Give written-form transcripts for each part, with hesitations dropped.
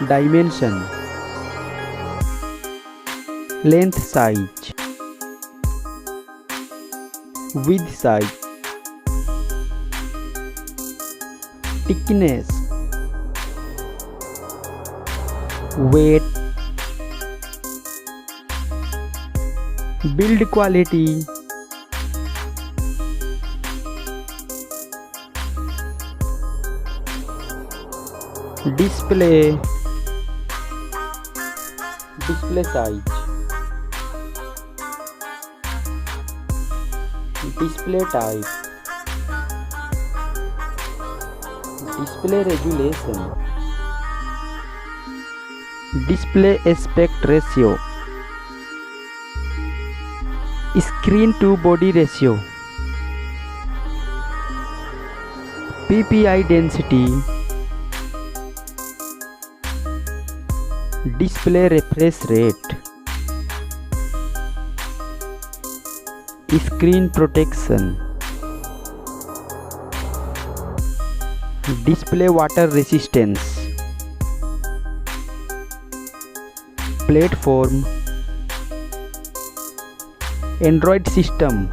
dimension, length size, width size, thickness, weight, build quality, display size, display type, display resolution, display aspect ratio, screen to body ratio, PPI density, display refresh rate, screen protection, display water resistance, platform, Android system,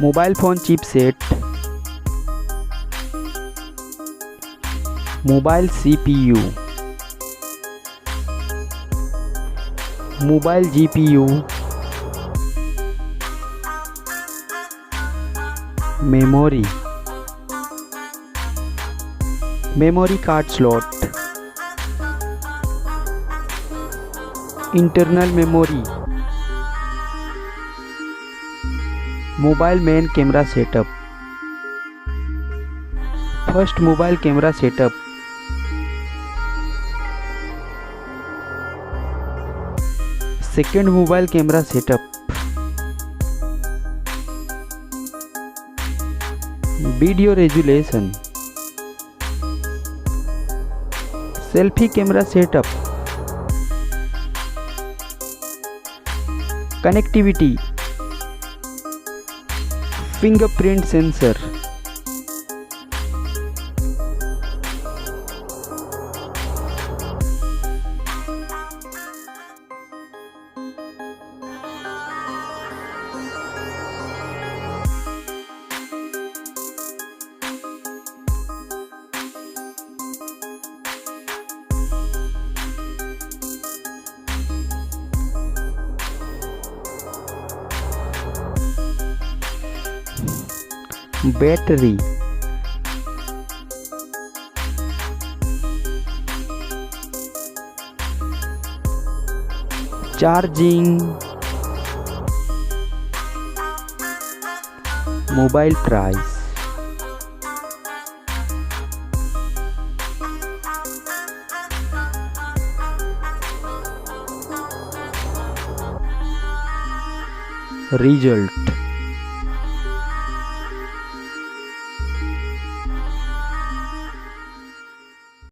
mobile phone chipset, mobile CPU, mobile GPU, memory card slot, internal memory, mobile main camera setup, first mobile camera setup, second mobile camera setup, video resolution, selfie camera setup, connectivity, fingerprint sensor, battery, charging, mobile price, result.